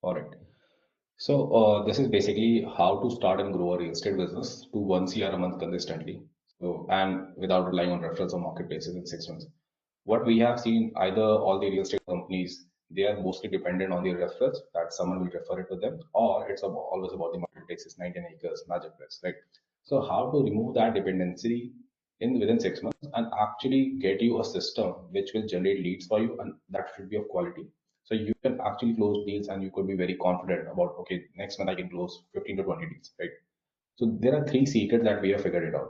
All right. So this is basically how to start and grow a real estate business to 1 CR a month consistently. So and without relying on referrals or marketplaces in 6 months. What we have seen, either all the real estate companies, they are mostly dependent on the referrals that someone will refer it to them, or it's always about the marketplaces, 19 acres, magic place, right? So how to remove that dependency in within 6 months and actually get you a system which will generate leads for you and that should be of quality. So you can actually close deals and you could be very confident about, okay, next month I can close 15 to 20 deals, right? So there are three secrets that we have figured it out.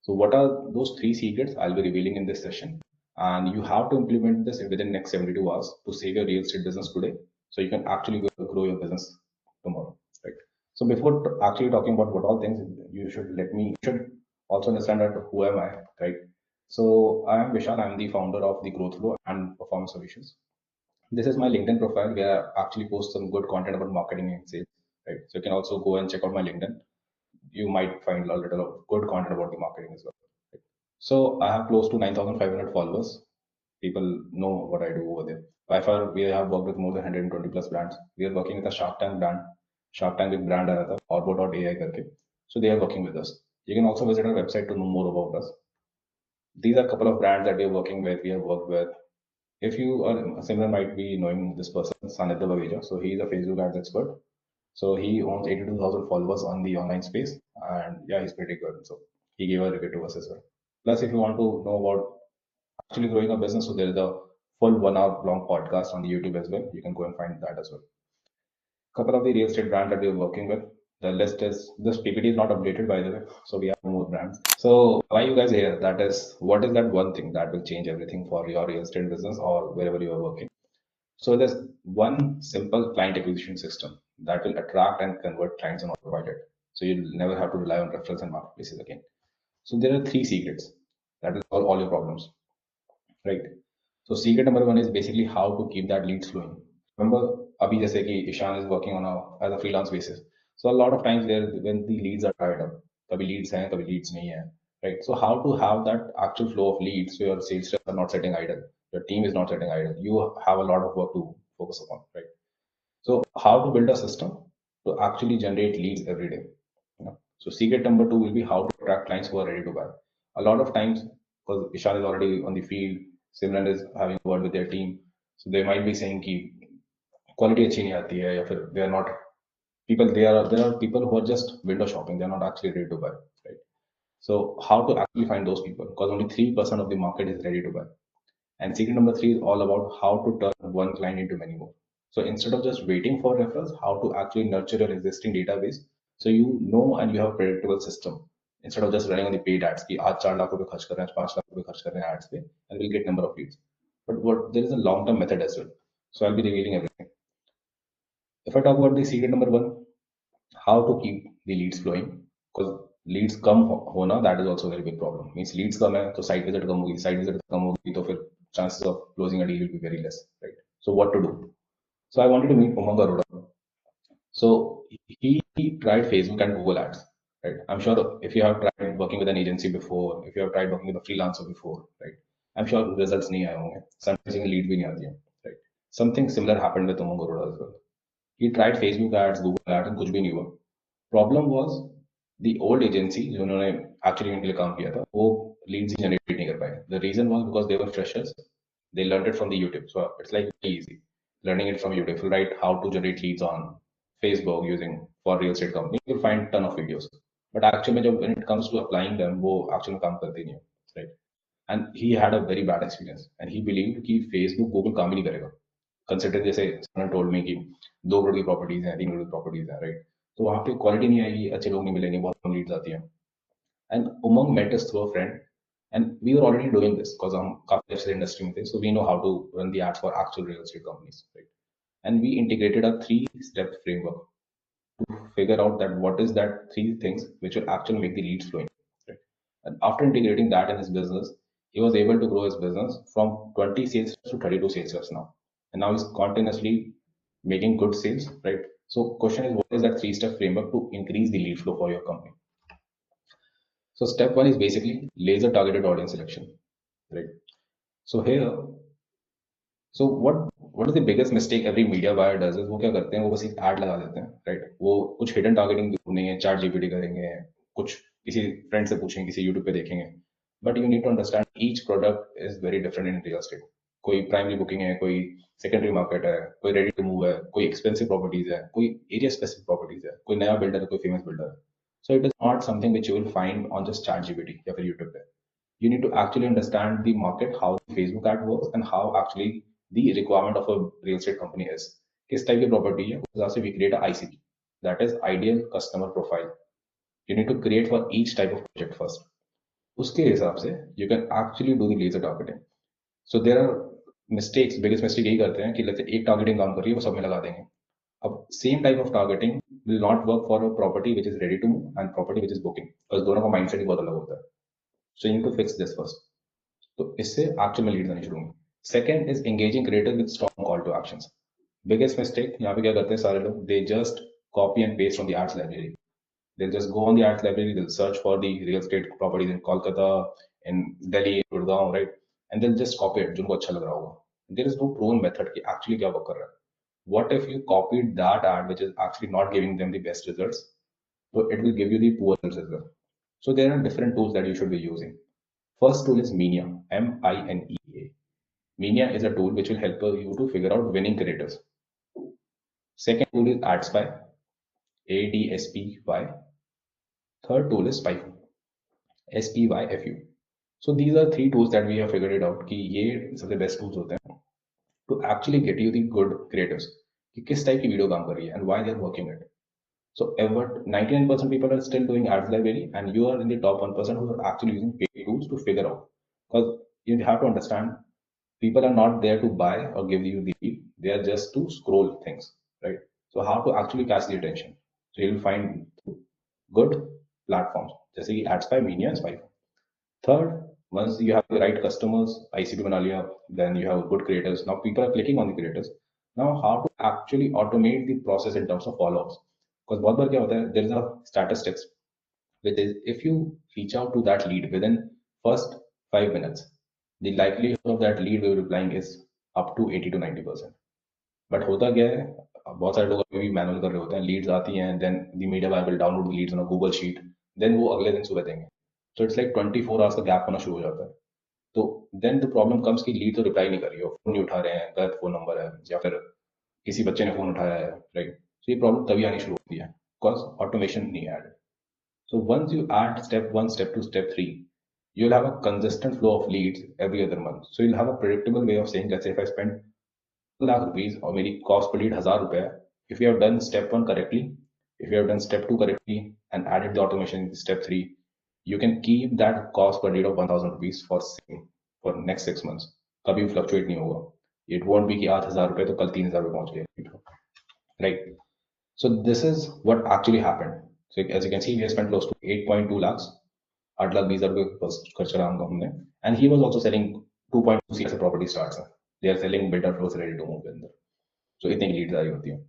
So what are those three secrets I'll be revealing in this session? And you have to implement this within next 72 hours to save your real estate business today. So you can actually grow your business tomorrow, right? So before actually talking about what all things, you should also understand that who am I, right? So I am Vishal. I'm the founder of the Growth Flow and Performance Solutions. This is my LinkedIn profile where I actually post some good content about marketing and sales, right? So you can also go and check out my LinkedIn. You might find a little of good content about the marketing as well. Right? So I have close to 9,500 followers. People know what I do over there. By far, we have worked with more than 120 plus brands. We are working with a Shark Tank brand. Shark Tank with brand आया था Orbo.ai करके. So they are working with us. You can also visit our website to know more about us. These are a couple of brands that we are working with. We have worked with. If you are similar, might be knowing this person, Sanidhya Baveja. So he is a Facebook ads expert. So he owns 82,000 followers on the online space, and yeah, he's pretty good. So he gave a review to us as well. Plus, if you want to know about actually growing a business, so there is a full 1 hour long podcast on the YouTube as well. You can go and find that as well. Couple of the real estate brands that we're working with. The list is this PPT is not updated by the way, so we have more brands. So why you guys here? That is what is that one thing that will change everything for your real estate business or wherever you are working? So there's one simple client acquisition system that will attract and convert clients on autopilot. So you'll never have to rely on referrals and marketplaces again. So there are three secrets that will solve all your problems, right? So secret number one is basically how to keep that leads flowing. Remember, अभी जैसे कि Ishan is working on a as a freelance basis. So a lot of times there when the leads are tied up, कभी leads हैं, कभी leads नहीं है, right? So how to have that actual flow of leads so your sales reps are not sitting idle, your team is not sitting idle. You have a lot of work to focus upon, right? So how to build a system to actually generate leads every day. You know? So secret number two will be how to attract clients who are ready to buy. A lot of times, because Ishan is already on the field, Simran is having a word with their team, so they might be saying कि quality अच्छी नहीं आती है या फिर they are not people there are people who are just window shopping, they are not actually ready to buy, right? So how to actually find those people? Because only 3% of the market is ready to buy. And secret number three is all about how to turn one client into many more. So instead of just waiting for referrals, how to actually nurture your existing database so you know and you have a predictable system instead of just running on the paid ads कि आज 4 लाख रुपए खर्च कर रहे हैं, 5 लाख रुपए खर्च कर रहे हैं ads पे and we'll get number of leads. But what there is a long term method as well. So I'll be revealing everything. If I talk about the secret number one, how to keep the leads flowing, because leads कम होना that is also a very big problem. Means leads कम है तो site visit कम होगी, site visit कम होगी तो फिर chances of closing a deal will be very less, right? So what to do? So I wanted to meet Umang Arora. So he tried Facebook and Google ads, right? I'm sure if you have tried working with an agency before, if you have tried working with a freelancer before, right? I'm sure results नहीं आए होंगे. Sometimes lead भी नहीं आती है, right? Something similar happened with Umang Arora as well. He tried Facebook ads, Google ads, and कुछ भी नहीं हुआ. Problem was the old agency जिन्होंने actually इनके लिए काम किया था वो leads ही generate नहीं कर पाए. The reason was because they were freshers. They learned it from the YouTube. So it's like very easy learning it from YouTube. If you write how to generate leads on Facebook using for real estate company, you'll find ton of videos. But actually में जब when it comes to applying them, वो actually में काम करते नहीं है, right? And he had a very bad experience. And he believed कि Facebook Google काम ही नहीं करेगा. Consider जैसे someone told me कि 2 करोड़ की प्रॉपर्टीज हैं, 3 करोड़ की प्रॉपर्टीज हैं, राइट? तो वहाँ पे क्वालिटी नहीं आएगी, अच्छे लोग नहीं मिलेंगे, बहुत कम लीड्स आती हैं. And Umang met us through a friend and we were already doing this because हम काफी अच्छे इंडस्ट्री में थे, so we know how to run the ads for actual real estate companies, right? And we integrated a 3 step framework to figure out that what is that 3 things which will actually make the leads flowing, right? And after integrating that in his business, he was able to grow his business from 20 sales to 32 sales reps now, and now he's continuously making good sales, right? So question is, what is that 3 step framework to increase the lead flow for your company? So step one is basically laser targeted audience selection, right? So here, so what is the biggest mistake every media buyer does is वो क्या करते हैं, वो बस एक add लगा देते हैं, राइट? वो कुछ हिडन टारगेटिंग नहीं है, चैट जीपीटी करेंगे, कुछ किसी फ्रेंड से पूछेंगे, किसी यूट्यूब पे देखेंगे, but you need to understand each product is very different in real estate. कोई प्राइमरी बुकिंग है, कोई सेकेंडरी मार्केट है, कोई रेडी टू मूव है, कोई एक्सपेंसिव प्रॉपर्टीज है, कोई एरिया स्पेसिफिक प्रॉपर्टीज है, कोई नया बिल्डर है, कोई फेमस बिल्डर है। So it is not something which you will find on just chat GPT या फिर यूट्यूब पे। You need to actually understand the market, how Facebook ad works, and how actually the requirement of a real estate company is. किस type की property है, उस हिसाब से we create a ICP, that is ideal customer profile. You need to create for each type of project first. उसके हिसाब से you can actually do the laser targeting. So there are mistakes, biggest mistake यही करते हैं कि let's say एक targeting काम कर रही है, वो सब में लगा देंगे। अब same type of targeting will not work for a property which is ready to move and property which is booking, because दोनों का mindset ही बहुत अलग होता है. So you need to fix this first. तो इससे एक्चुअल में लीड आनी शुरू होंगी। Second is engaging creator with strong call to actions. Biggest mistake यहाँ पे क्या करते हैं सारे लोग, they just copy and paste on the ads library. They'll just go on the ads library, they'll search for the real estate properties in Kolkata, in Delhi, Gurgaon, right? And they'll just copy it, जिनको अच्छा लग रहा होगा. There is no proven method कि actually क्या work कर रहा है. What if you copied that ad which is actually not giving them the best results? So it will give you the poor results as well. So there are different tools that you should be using. First tool is Minia, M-I-N-E-A. Minia is a tool which will help you to figure out winning creators. Second tool is AdSpy, A-D-S-P-Y. Third tool is Spyfu, S-P-Y-F-U. So these are three tools that we have figured it out कि ये सबसे best tools होते हैं to actually get you the good creators कि किस type की video काम कर रही है and why they are working it. So ever 99% people are still doing ads library and you are in the top 1% who are actually using paid tools to figure out, because you have to understand people are not there to buy or give you the lead, they are just to scroll things, right? So how to actually catch the attention? So you'll find good platforms जैसे कि AdSpy, Minia, Spy. Third, once you have the right customers, ICP बना लिया, then you have good creators. Now people are clicking on the creators. Now how to actually automate the process in terms of follow-ups? Because बहुत बार क्या होता है, there is a statistics which is if you reach out to that lead within first 5 minutes, the likelihood of that lead will be replying is up to 80 to 90%. But होता क्या है, बहुत सारे लोग अभी भी मैनुअल कर रहे होते हैं, लीड्स आती हैं, then the media buyer will download the leads on a Google sheet, then वो अगले दिन सुबह देंगे। सो इट्स लाइक 24 आवर्स का गैप होना शुरू हो जाता है। तो देन द प्रॉब्लम कम्स की लीड तो रिप्लाई नहीं कर रही हो, फोन नहीं उठा रहे हैं, गलत फोन नंबर है, या फिर किसी बच्चे ने फोन उठाया है, राइट? तो ये प्रॉब्लम तभी आनी शुरू होती है बिकॉज ऑटोमेशन नहीं है added. So once you add step 1, step 2, step 3, you'll have a consistent flow of leads every other month. So you'll have a predictable way of saying, let's say if I spend lakh rupees और मेरी cost per lead 1000 रुपए है, if you have done step 1 correctly, if you have done step 2 correctly and added the automation in step 3, you can keep that cost per lead of 1000 rupees for same for next 6 months. कभी fluctuate नहीं होगा. It won't be कि आज 1000 रुपए तो कल 3000 रुपए पहुंच गए, right? So this is what actually happened. So as you can see, we have spent close to 8.2 lakhs, 8 lakh 20 हजार रुपए खर्च करा हमने, and he was also selling 2.2 CR से property starts हैं. They are selling builder floors ready to move in there. So इतनी Leeds आ रही होती हैं.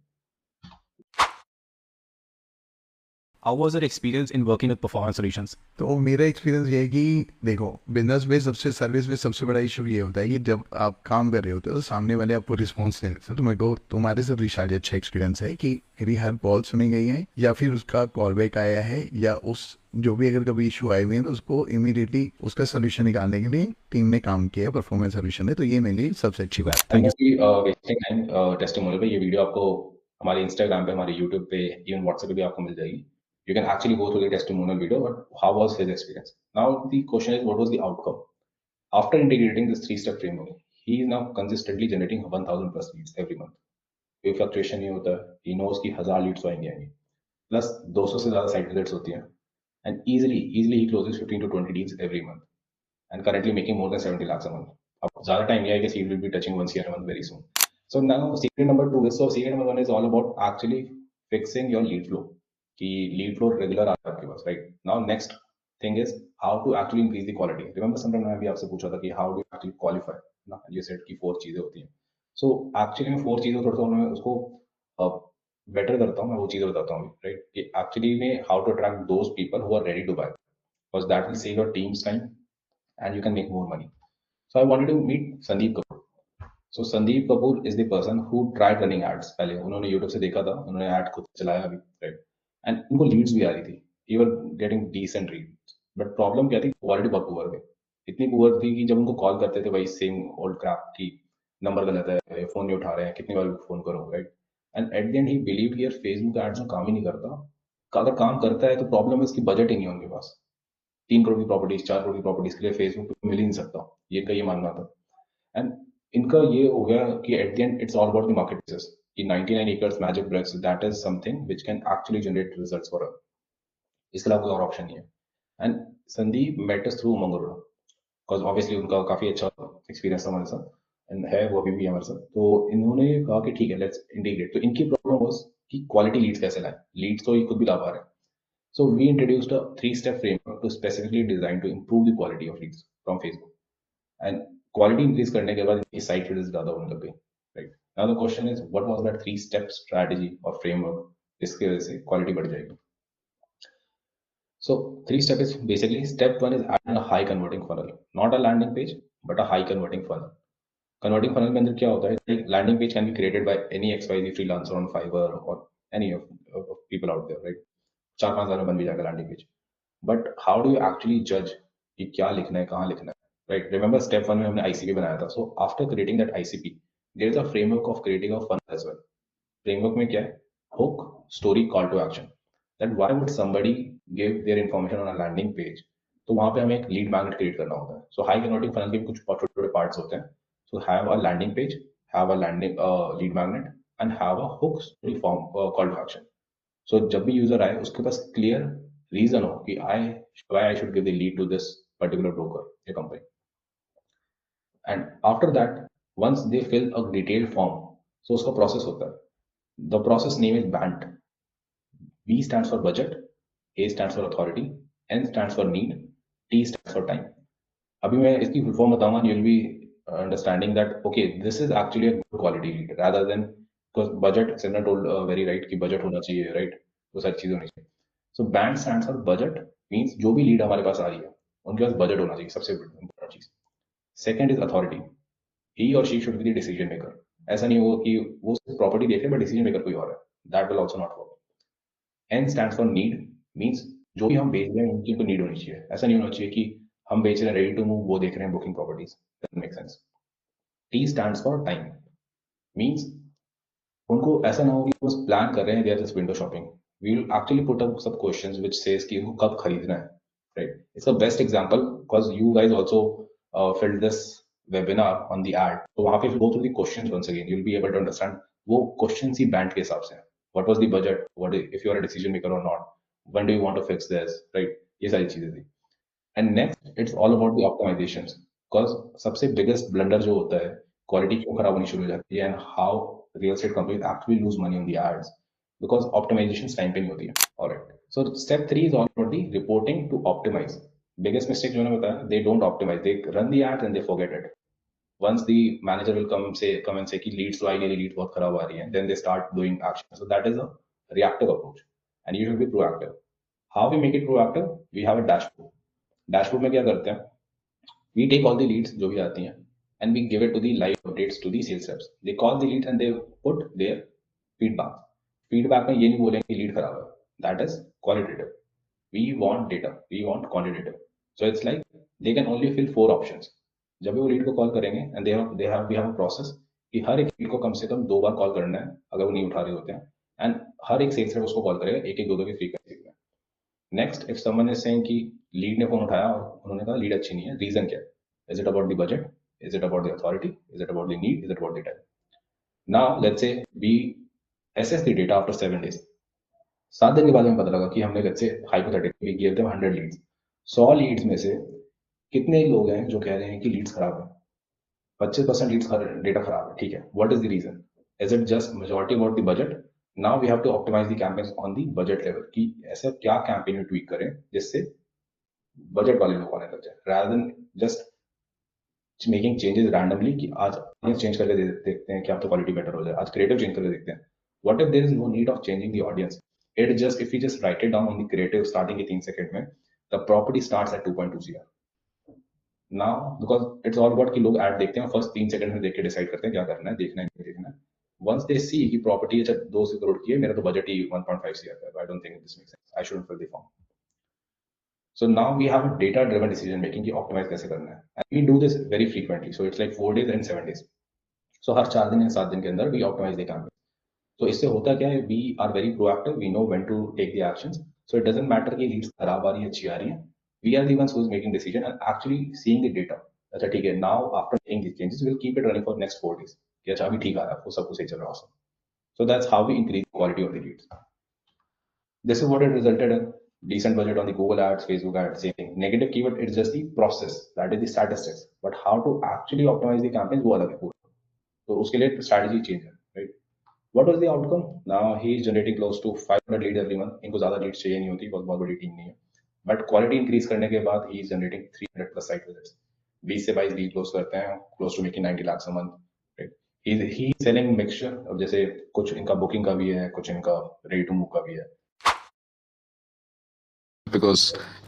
How was your experience in working with performance solutions? तो मेरा एक्सपीरियंस ये है कि देखो, बिजनेस में सबसे सर्विस में सबसे बड़ा इशू ये होता है कि जब आप काम कर रहे होते हो तो सामने वाले आपको रिस्पॉन्स नहीं देते। तो मेरे को तुम्हारे साथ भी शायद अच्छा एक्सपीरियंस है कि मेरी हर कॉल सुनी गई है या फिर उसका कॉल बैक आया है, या उस जो भी अगर कभी इशू आए हुए हैं तो उसको इमीडिएटली उसका सोल्यूशन निकालने के लिए टीम ने काम किया है, परफॉर्मेंस सोल्यूशन है। तो ये मेरे लिए सबसे अच्छी बात है। Thank you wasting time testimonial पे। ये वीडियो आपको हमारे इंस्टाग्राम पे, हमारे यूट्यूब पे, इवन व्हाट्सएप पे भी आपको मिल जाएगी. You can actually go through the testimonial video, but how was his experience? Now the question is, what was the outcome? After integrating this three-step framework, he is now consistently generating 1000 plus leads every month. कोई fluctuation नहीं होता है, he knows कि 1000 Leeds आएंगे आएंगे, plus 200 से ज़्यादा site visits होती हैं, and easily he closes 15 to 20 deals every month, and currently making more than 70 lakhs a month. अब ज़्यादा टाइम नहीं आएगा, he will be touching 1 CR a month very soon. So now secret number 2 is, so secret number 1 is all about actually fixing your lead flow. कि lead flow regular आता है आपके पास, right? Now next thing is how to actually increase the quality. Remember sometime मैं भी आपसे पूछा था कि हाउ डू एक्चुअली क्वालिफाई ना, ये सेट की 4 चीजें होती हैं. सो एक्चुअली मैं 4 चीजें थोड़ा सा मैं उसको बेटर करता हूँ, मैं वो चीजें बताता हूँ, राइट? कि एक्चुअली में how to attract those people who are ready to buy, because that will save your teams time and you can make more money. So I wanted to meet Sandeep Kapoor. So Sandeep Kapoor is the person who tried running ads. पहले उन्होंने YouTube से देखा था, उन्होंने add खुद चलाया अभी, right, and उनको लीड्स भी आ रही थी, he were getting decent reads, but problem क्या थी, क्वालिटी बहुत पुअर थी, इतनी पुअर थी कि जब उनको कॉल करते थे वही सेम ओल्ड क्रैप की नंबर गलत है, फोन नहीं उठा रहे हैं, कितनी बार फोन करो, right, and at the end he believe here Facebook ads में काम ही नहीं करता, अगर काम करता है तो प्रॉब्लम है इसकी बजट ही नहीं है उनके पास, 3 करोड़ की प्रॉपर्टीज, 4 करोड़ की प्रॉपर्टीज के लिए फेसबुक पे मिल ही नहीं सकता, ये का ये मानना था। एंड इनका ये हो गया कि at the end it's all about the market places, कि 99 acres MagicBricks, that is something which can actually generate results for us, इसके अलावा कोई और ऑप्शन नहीं है। And Sandeep met us through मंगोरोड, बिकॉज ऑब्वियसली उनका काफी अच्छा एक्सपीरियंस था हमारे साथ, एंड है वो अभी भी हमारे साथ, तो इन्होंने कहा कि ठीक है लेट्स इंटीग्रेट। तो इनकी प्रॉब्लम वाज कि क्वालिटी लीड्स कैसे लाएं, लीड्स तो ये खुद भी ला पा रहे हैं। So we introduced a 3-step framework to specifically designed to improve the quality of leads from Facebook. And quality increase करने के बाद इनकी site visits ज़्यादा होने लग गई. Right. Now the question is, what was that 3-step strategy or framework जिसकी वजह से quality बढ़ जाएगी? So 3 step is basically, step 1 is adding a high converting funnel, not a landing page, but a high converting funnel. Converting funnel के अंदर क्या होता है? Like landing page can be created by any XYZ freelancer on Fiverr or any of people out there, right? 4-5 हज़ार में बन भी जाएगा landing page, but how do you actually जज कि क्या लिखना है, कहाँ लिखना है, राइट? रिमेंबर स्टेप 1 में हमने आईसीपी बनाया था, so after creating that ICP there is a framework of creating a funnel as well. Framework में क्या है? Hook, story, call to action, that why would somebody give their information on a landing page. तो वहां पे हमें एक lead magnet create करना होता है। सो हाई कन्वर्टिंग फनल के भी कुछ छोटे छोटे पार्ट्स होते हैं। So have a landing page, have a landing lead magnet, and have a hook, story, form, call to action. So जब भी यूजर आए उसके पास क्लियर रीजन हो कि I should give the lead to this particular broker या company. And after that once they fill a detailed form, so उसका process होता है। The process name is BANT. B stands for budget, A stands for authority, N stands for need, T stands for time. अभी मैं इसकी full form बताऊंगा, you'll be understanding that okay, this is actually a good quality lead rather than, because budget, Simran told very right कि budget होना चाहिए, right? वो सारी चीजें होनी चाहिए। So band stands for budget, means जो भी लीड हमारे पास आ रही है उनके पास बजट होना चाहिए, सबसे इम्पोर्टेंट चीज। Second is authority, he or she should be the decision maker। ऐसा नहीं होगा कि वो प्रॉपर्टी देख रहे बट डिसीजन मेकर कोई और है, that will also not work. N stands for need, means जो भी हम बेच रहे हैं उनकी तो नीड होनी चाहिए, ऐसा नहीं होना चाहिए कि हम बेच रहे हैं रेडी टू मूव, वो देख रहे हैं booking properties, doesn't make sense। T stands for time, means उनको ऐसा ना हो कि बस प्लान कर रहे हैं, they are just window shopping. We will actually put up सब क्वेश्चंस व्हिच सेज कि उनको कब खरीदना है, राइट? It's a best example because you guys also filled this webinar on the ad, तो वहां पे go through the questions once again, you will be able to understand वो क्वेश्चंस ही बैंड के हिसाब से हैं। What was the budget, what if you are a decision maker और not, when do you want to fix this, right? ये सारी चीजें थी। And next it's all about the optimisations, because सबसे बिगेस्ट ब्लंडर जो होता है, क्वालिटी क्यों खराब होनी शुरू हो जाती है, and how real estate companies actually lose money on the ads, because optimisation time पे नहीं होती है। Alright, so step 3 is all about the reporting to optimise. Biggest mistake जो मैंने बताया, they don't optimise, they run the ads and they forget it. once the manager will come and say कि leads तो आई नहीं, lead बहुत खराब आ रही है, then they start doing action, so that is a reactive approach and you should be proactive। how we make it proactive, we have a dashboard। Dashboard में क्या करते हैं, we take all the leads जो भी आती हैं and we give it to the live updates to the sales reps। they call the leads and they put their feedback। feedback में ये नहीं बोलेंगे कि lead खराब है, that is qualitative। we want data, we want quantitative। so it's like they can only fill 4 options। जब भी वो लीड को कॉल करेंगे and we have a process कि हर एक लीड को कम से कम 2 बार कॉल करना है अगर वो नहीं उठा रहे होते हैं, एंड हर एक सेल्स रेप उसको कॉल करेगा एक एक दो की फ्रीक्वेंसी में। Next, if someone is saying कि लीड ने फोन उठाया और उन्होंने कहा लीड अच्छी नहीं है, रीजन क्या है? Is it about the budget, is it about the authority, is it about the need, is it about the time? Now let's say we assess the data after 7 days। 7 दिन के बाद हमें पता लगा कि हमने, let's say hypothetically give them 100 leads, 100 leads में से कितने लोग हैं जो कह रहे हैं कि लीड्स खराब है? 25% लीड्स डेटा खराब है, ठीक है। What is the reason? Is it just majority about the budget? Now we have to optimise the campaigns on the budget level, कि ऐसा क्या कैंपेन में ट्वीक करें जिससे बजट वाले लोग आने लग जाए, rather than just making changes randomly कि आज ऑडियंस चेंज करके देखते हैं कि आप तो क्वालिटी बेटर हो जाए, आज क्रिएटिव चेंज करके देखते हैं। What if there is no need of changing the audience? It just if you just write it down on the creative starting के 3 सेकंड में, the property starts at 2.2 CR। now because it's all about कि लोग ad देखते हैं first 3 second में देख के decide करते हैं क्या करना है, देखना है नहीं देखना है. Once they see कि प्रॉपर्टी 2 करोड़ की है, मेरा तो बजट ही 1.5 CR का है, I don't think this makes sense, I shouldn't fill the form. So now we have a data driven decision making कि optimize कैसे करना है, and we do this very frequently, so it's like 4 days and 7 days. So हर 4 दिन या 7 दिन के अंदर we optimize the campaign. तो इससे होता क्या है, we are very proactive, we know when to take the actions, so it doesn't matter कि leads खराब आ रही है अच्छी आ रही है, we are the ones who is making decision and actually seeing the data. अच्छा ठीक है, now after making these changes we'll keep it running for next 4 days कि अच्छा अभी ठीक आ रहा है, वो सब कुछ सही चल रहा है. So that's how we increase quality of the leads. This is what it resulted in. Decent budget on the Google ads, Facebook ads, same thing. Negative keyword, it's just the process, that is the statistics. But how to actually optimize the campaigns, वो अलग है पूरा. तो उसके लिए strategy change है, right? What was the outcome? Now he is generating close to 500 leads every month. इनको ज़्यादा leads चाहिए नहीं होती, बहुत बड़ी टीम नहीं है. But quality increase करने के बाद he is generating 300 plus site visits. 20 से 22 lead close करते हैं, close to making 90 lakhs a month. Right? He is selling mixture. अब जैसे कुछ इनका booking का भी है, कुछ इनका ready to move का भी है. Because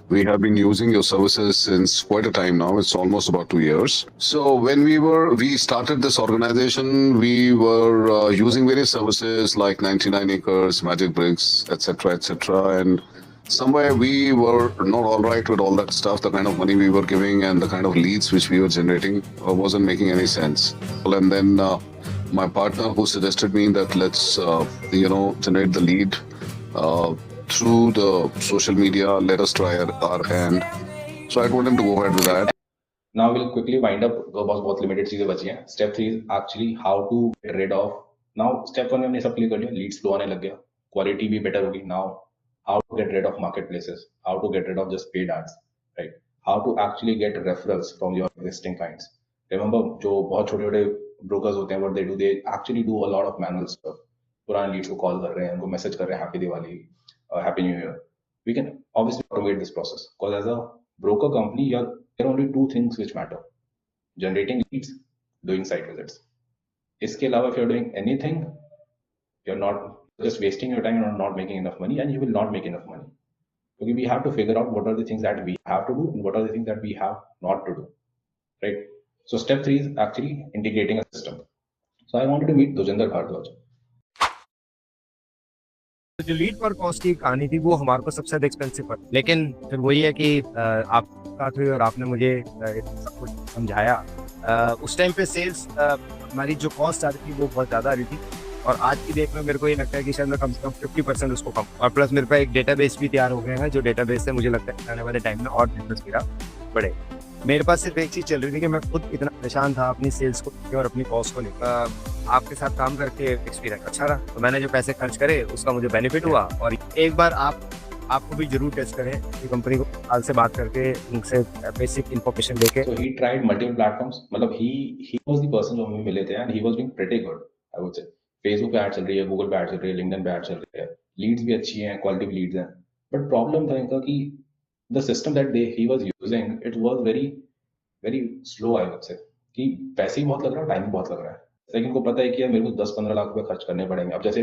we have been using your services since quite a time now. It's almost about 2 years. So when we started this organization, we were using various services like 99 Acres, Magic Bricks, etc. And somewhere we were not all right with all that stuff. The kind of money we were giving and the kind of leads which we were generating wasn't making any sense. And then my partner who suggested me that let's generate the lead through the social media, let us try our hand. So I told him to go ahead with that. Now we'll quickly wind up, बहुत limited चीजें बची हैं. Step 3 is actually how to get rid of. Now step 1 में हमने सब clear कर लिया, leads flow आने लग गया, quality भी better होगी. Now how to get rid of marketplaces, how to get rid of just paid ads, right? How to actually get referrals from your existing clients. Remember जो बहुत छोटे brokers होते हैं, what they do, they actually do a lot of manual stuff. पुराने leads को call कर रहे हैं, उनको message कर रहे हैं happy Diwali, happy new year. We can obviously automate this process because as a broker company, there are only 2 things which matter: generating leads, doing site visits. इसके अलावा if you're doing anything, you're not just wasting your time, you're not making enough money, and you will not make enough money. Because we have to figure out what are the things that we have to do and what are the things that we have not to do, right? So step 3 is actually integrating a system. So I wanted to meet Dojinder Bhardwaj. जो lead पर cost की कहानी थी वो हमारे को सबसे ज्यादा एक्सपेंसिव पड़ी, लेकिन फिर वही है कि आप साथ हुए और आपने मुझे सब कुछ समझाया. उस टाइम पे सेल्स हमारी जो कॉस्ट आ रही थी वो बहुत ज़्यादा आ रही थी, और आज की डेट में मेरे को ये लगता है कि शायद मैं कम से कम 50% उसको कम, और प्लस मेरे पास एक डेटाबेस भी तैयार हो गया है, जो डेटाबेस से मुझे लगता है आने वाले टाइम में और बिजनेस मेरा बढ़े. मेरे पास सिर्फ एक चीज़ चल रही थी कि मैं खुद इतना परेशान था अपनी सेल्स को लेकर और अपनी कॉस्ट को लेकर. आपके साथ काम करके एक्सपीरियंस अच्छा रहा, तो मैंने जो पैसे खर्च करे उसका मुझे बेनिफिट हुआ. और एक बार आपको भी जरूर टेस्ट करें कि कंपनी को हाल से बात करके उनसे बेसिक इन्फॉर्मेशन लेके. So he tried multiple platforms. मतलब he was the person जो हमें मिले थे and he was doing pretty good, I would say. Facebook पे ऐड चल रही है, Google पे ऐड चल रही है, LinkedIn पे ऐड चल रही है, लीड्स भी अच्छी हैं, क्वालिटी भी लीड्स हैं. बट प्रॉब्लम था इनका कि the system that he was using, it was very slow, I would say. कि पैसे ही बहुत लग रहा है, टाइम भी बहुत लग रहा है. लेकिन इनको पता है कि यार मेरे को 10-15 लाख रुपए खर्च करने पड़ेंगे. अब जैसे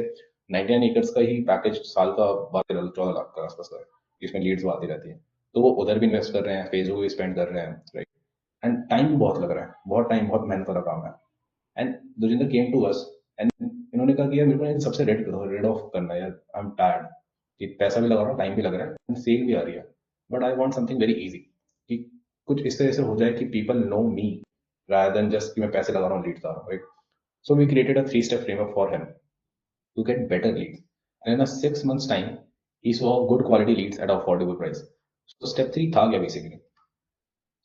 99 एकर्स का ही पैकेज साल का 12-14 लाख का आसपास का है, इसमें लीड्स आती रहती है, तो वो उधर भी इन्वेस्ट कर रहे हैं, फेसबुक भी स्पेंड कर रहे हैं, राइट? एंड टाइम भी बहुत लग रहा है, बहुत टाइम, बहुत मेहनत वाला काम है. एंड दोजिंदर केम टू अस एंड इन्होंने कहा कि यार मेरे को ये सबसे रेड ऑफ करना है यार, आई एम टायर्ड कि पैसा भी लगा रहा हूँ, टाइम भी लग रहा है, एंड सेल भी आ रही है, but I want something very easy कि कुछ इस तरह से हो जाए कि पीपल नो मी rather than just कि मैं पैसे लगा रहा हूँ, लीड्स ला रहा हूँ, right? So we created a 3-step framework for him to get better leads. And in a 6 months time, he saw good quality leads at an affordable price. So step 3 था क्या basically?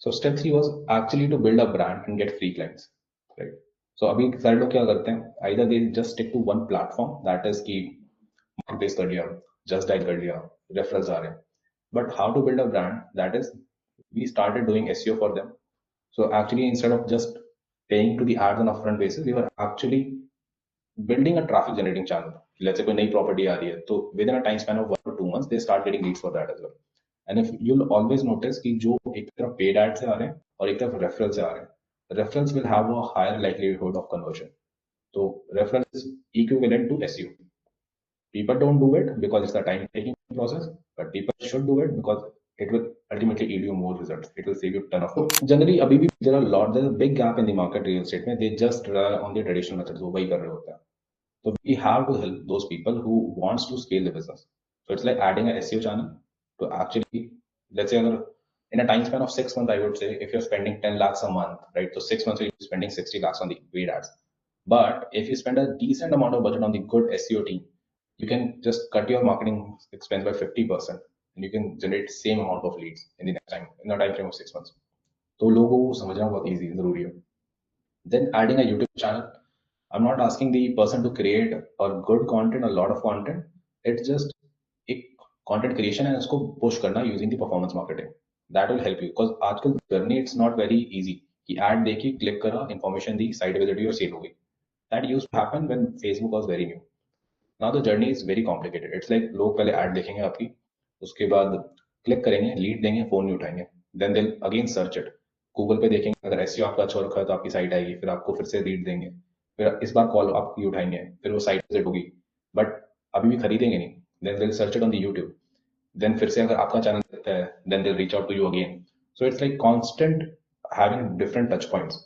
So step 3 was actually to build a brand and get free clients, right? So अभी सारे लोग क्या करते हैं? Either they just stick to one platform, that is कि marketplace कर लिया, just dial कर लिया, referrals आ रहे हैं. But how to build a brand? That is, we started doing SEO for them. So actually, instead of just paying to the ads on upfront basis, we were actually building a traffic generating channel. Let's say कोई नई property आ रही है, तो within a time span of 1 to 2 months, they start getting leads for that as well. And if you'll always notice कि जो एक तरफ paid ads से आ रहे हैं और एक तरफ referrals से आ रहे हैं, referrals will have a higher likelihood of conversion. So referral is equivalent to SEO. People don't do it because it's a time taking process, but people should do it because it will ultimately yield you more results. It will save you ton of. So generally, abhi bhi there's a big gap in the market real estate में. They just rely on the traditional methods. वो वही कर रहे होते हैं. So we have to help those people who wants to scale the business. So it's like adding a SEO channel to actually, let's say, in a time span of 6 months, I would say if you're spending 10 lakhs a month, right? So 6 months you'll be spending 60 lakhs on the paid ads. But if you spend a decent amount of budget on the good SEO team, you can just cut your marketing expense by 50% and you can generate same amount of leads in the next time, in a time frame of 6 months. तो लोगों को समझना बहुत easy जरूरी है. Then adding a YouTube channel. I'm not asking the person to create a good content, a lot of content. It's just a content creation and उसको push करना using the performance marketing. That will help you because आजकल journey it's not very easy कि ad देखी click करा information दी site visit हुई और sale हो गई. That used to happen when Facebook was very new. Now the journey is very complicated. It's like लोग पहले ad देखेंगे आपकी, उसके बाद click करेंगे, lead देंगे, phone नहीं उठाएंगे. Then they'll again search it. Google पे देखेंगे अगर SEO आपका अच्छा रखा है तो आपकी साइट आएगी, फिर आपको फिर से लीड देंगे, फिर इस बार कॉल आपकी उठाएंगे, फिर वो साइट विजिट होगी, बट अभी भी खरीदेंगे नहीं. Then they search it on the YouTube, then फिर से अगर आपका चैनल दिखता है then they reach out to you again. So it's like constant having different touch points,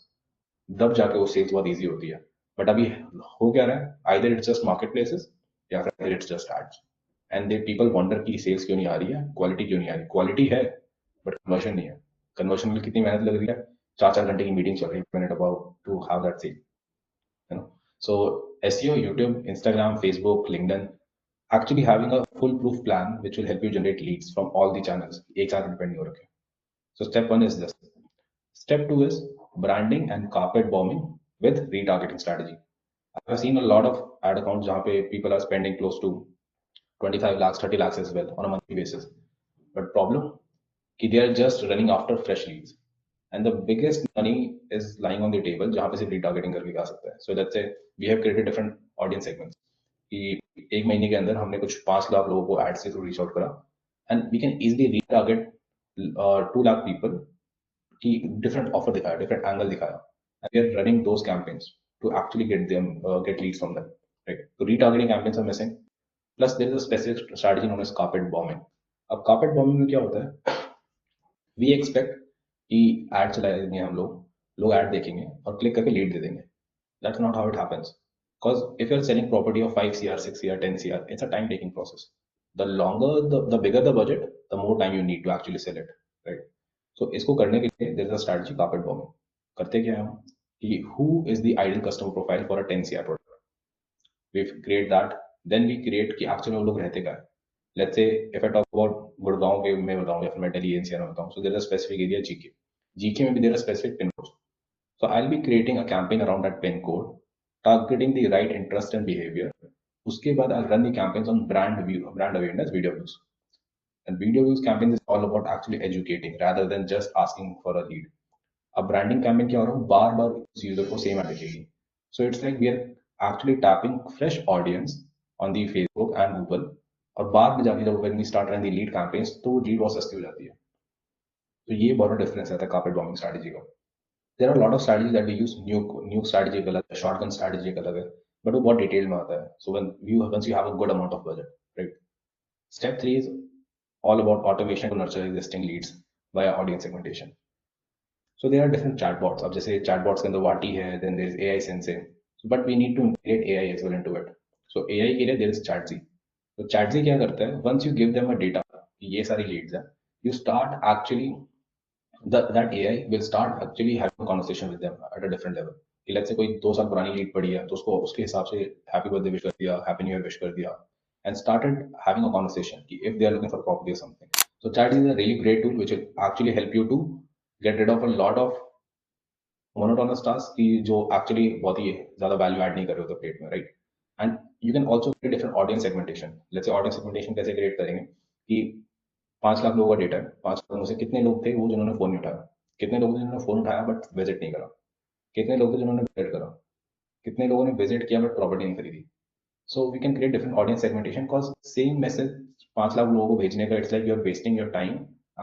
तब जाके वो सेल्स बहुत ईजी होती है. बट अभी हो क्या रहा है, either it's just market places या फिर it's just ads, and they people wonder की सेल्स क्यों नहीं आ रही है, क्वालिटी क्यों नहीं आ रही. क्वालिटी है बट कन्वर्जन नहीं है. कन्वर्जन में कितनी मेहनत लग रही है, 4-4 घंटे की मीटिंग चल रही है minute about to have that sale, you know. So SEO, YouTube, Instagram, Facebook, LinkedIn, actually having a foolproof plan which will help you generate leads from all the channels. एक साथ depend नहीं हो रखे. So step 1 is this. Step 2 is branding and carpet bombing with retargeting strategy. I've seen a lot of ad accounts जहाँ पे people are spending close to 25 lakhs, 30 lakhs as well on a monthly basis. But problem कि they are just running after fresh leads. And the biggest money is lying on the table जहाँ पे सिर्फ retargeting करके जा सकता है. So let's say we have created different audience segments कि एक महीने के अंदर हमने कुछ 5 लाख लोगों को ads के थ्रू reach out करा and we can easily retarget 2 lakh people कि different offer दिखाया, different angle दिखाया, and we are running those campaigns to actually get them get leads from them, right? So retargeting campaigns are missing. Plus there is a specific strategy known as carpet bombing. अब carpet bombing में क्या होता है, we expect कि ad चलाएंगे हम लोग ad देखेंगे और क्लिक करके लीड दे देंगे. That's not how it happens. Because if you're selling property of 5 CR, 6 CR, 10 CR, it's a time taking process. The longer, the bigger the budget, the more time you need to actually sell it, right? So इसको करने के लिए there is a strategy carpet bombing. करते क्या है हम कि who is the ideal customer profile for a 10 CR product? We create that, then we create कि actually वो लोग रहते क्या है. Let's say if I talk about Gurgaon के में बताऊँ या फिर मैं दिल्ली NCR में बताऊँ, so there is a specific area GK. GK में भी there are specific pin codes. So I'll be creating a campaign around that pin code, targeting the right interest and behavior. उसके बाद I'll run the campaigns on brand awareness, video views. And video views campaign is all about actually educating rather than just asking for a lead. अब branding campaign क्या हो रहा है, बार बार उस user को same ad दिखेगी. So it's like we are actually tapping fresh audience on the Facebook and Google. और बाद में जाके जब when we start running the lead campaigns तो lead बहुत सस्ती हो जाती है. तो ये बहुत डिफरेंस रहता है carpet bombing strategy का. There are a lot of strategies that we use. New strategy एक अलग है, shotgun strategy एक अलग है, but वो बहुत डिटेल में आता है. So once you have a good amount of budget, right? Step 3 is all about automation to nurture existing leads via audience segmentation. So there are different chatbots. अब जैसे chatbots के अंदर Vati है, then there is AI Sensei, but we need to integrate AI as well into it. So AI के लिए there is Chatzy. तो Chatzy क्या करता है? Once you give them a data, ये सारी leads हैं, you start actually that AI will start actually having a conversation with them at a different level. कि let's say कोई 2 साल पुरानी लीड पड़ी है तो उसको उसके हिसाब से हैप्पी बर्थडे विश कर दिया, हैप्पी न्यू ईयर विश कर दिया, and started having a conversation कि if they are looking for property or something. So chat is a really great tool which will actually help you to get rid of a lot of monotonous tasks कि जो actually बहुत ही ज़्यादा value add नहीं कर रहे होते पेट में, right? And you can also create different audience segmentation. Let's say audience segmentation कैसे create करेंगे कि 5 लाख लोगों का डेटा है, 5 लाख में से कितने लोग थे वो जिन्होंने फोन नहीं उठाया, कितने लोग थे जिन्होंने फोन उठाया बट विजिट नहीं करा, कितने लोग थे जिन्होंने विजिट करा, कितने लोगों ने विजिट किया बट प्रॉपर्टी नहीं खरीदी. So we can create different audience segmentation because same message 5 lakh लोगों को भेजने का it's like you are wasting your time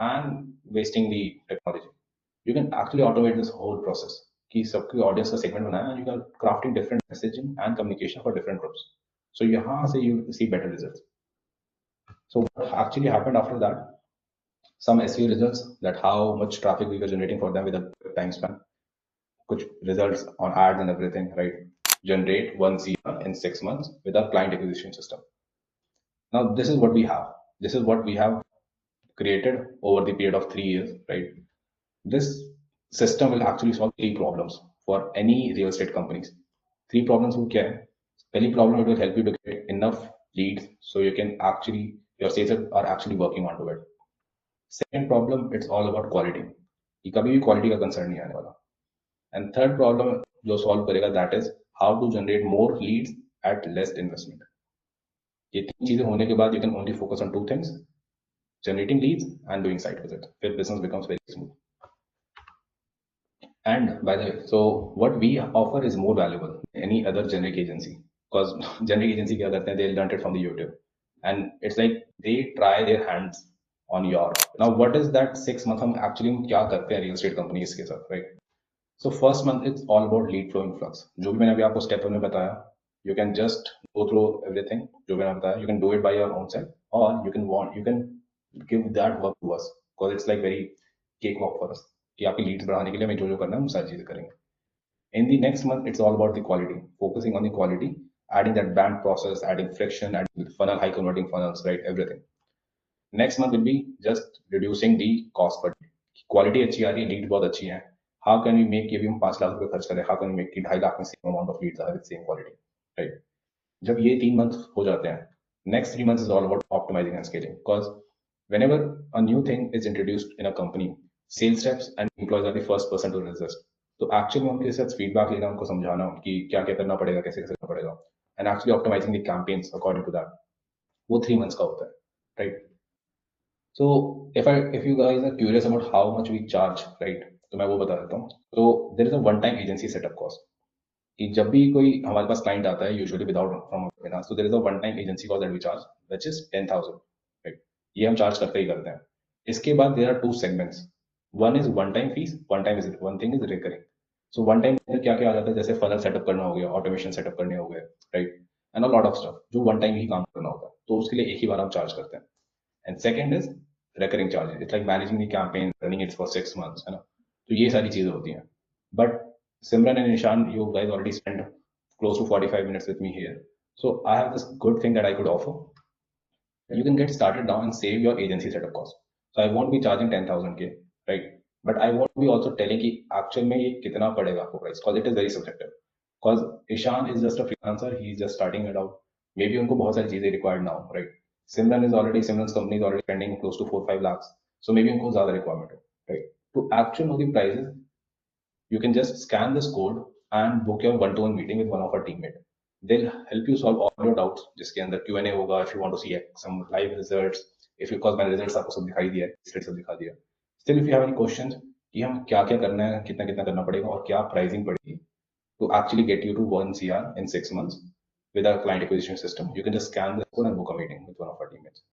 and wasting the technology. You can actually automate this whole process कि सबकी audience का segment बनाया and you can crafting different messaging and communication for different groups. So यहाँ से you see better results. So what actually happened after that, some SEO results, that how much traffic we were generating for them with a quick time span, कुछ results on ads and everything, right? Generate 1 CR in 6 months with our client acquisition system. Now this is what we have. This is what we have created over the period of 3 years, right? This system will actually solve 3 problems for any real estate companies. 3 problems will care. Any problem, it will help you to get enough leads so you can actually, your sales are actually working onto it. Second problem, it's all about quality. कि कभी भी quality का concern नहीं आने वाला. And third problem जो solve करेगा, that is how to generate more leads at less investment. ये 3 चीजें होने के बाद you can only focus on 2 things: generating leads and doing site visit. फिर business becomes very smooth. And by the way, so what we offer is more valuable than any other generic agency, because generic agency क्या करते हैं, they learned it from the YouTube, and it's like they try their hands on your. Now what is that 6 months हम actually क्या करते हैं real estate companies के साथ, right? So first month it's all about lead flow influx. जो भी मैंने अभी आपको step 1 में बताया, you can just go through everything जो मैंने बताया, you can do it by your own self, or you can give that work to us, because it's like very cakewalk for us कि आपकी लीड्स बढ़ाने के लिए हमें जो जो करना है हम सारी चीजें करेंगे. In the next month, it's all about the quality, focusing on the quality, adding that band process, adding friction, adding funnel, high converting funnels, right? Everything. Next month will be just reducing the cost per lead. Quality अच्छी आ रही है, lead बहुत अच्छी है. How can we make ये भी हम 5 लाख रुपए खर्च करें? How can we make कि 2.5 लाख में same amount of leads are with same quality, right? जब ये 3 months हो जाते हैं, next 3 months is all about optimizing and scaling. Because whenever a new thing is introduced in a company, sales reps and employees are the first person to resist. तो actually में उनके साथ feedback लेना, उनको समझाना कि क्या क्या करना पड़ेगा, कैसे कैसे करना पड़ेगा, and actually optimising the campaigns according to that, वो 3 months का होता है, राइट? So if you guys are curious about how much we charge, right, तो मैं वो बता देता हूँ. तो there is a one time agency setup cost. कि जब भी कोई हमारे पास क्लाइंट आता है, usually without from finance, so there is a one time agency cost that we charge, which is 10,000, right? ये हम चार्ज करते ही करते हैं. इसके बाद there are 2 segments. One is one time fees, one thing is recurring. So one time क्या क्या आ जाता है, जैसे funnel setup करना हो गया, automation setup करने हो गए, right? And a lot of stuff जो one time ही काम करना होता है, तो उसके लिए एक ही बार हम चार्ज करते हैं. And second is recurring charges. It's like managing the campaign, running it for 6 months, है ना? तो ये सारी चीजें होती हैं. But Simran and Nishan, you guys already spent close to 45 minutes with me here. So I have this good thing that I could offer. You can get started now and save your agency setup cost. So I won't be charging 10,000 K, right? But I won't be also telling कि actual में ये कितना पड़ेगा आपको price, because it is very subjective. Because Ishan is just a freelancer, he is just starting it out. Maybe उनको बहुत सारी चीजें required now, right? Simran's company is already spending close to 4-5 lakhs. So maybe उनको ज़्यादा requirement है, right? To actually know the prices, you can just scan this code and book your one-to-one meeting with one of our teammates. They'll help you solve all your doubts, जिसके अंदर Q&A होगा, if you want to see some live results, if you, cause मैंने results आपको सब दिखाई दिया है, slide सब दिखा दिया. Still, if you have any questions कि हम क्या क्या करना है, कितना कितना करना पड़ेगा और क्या pricing पड़ेगी to actually get you to 1 CR in 6 months with our client acquisition system, you can just scan this code and book a meeting with one of our teammates.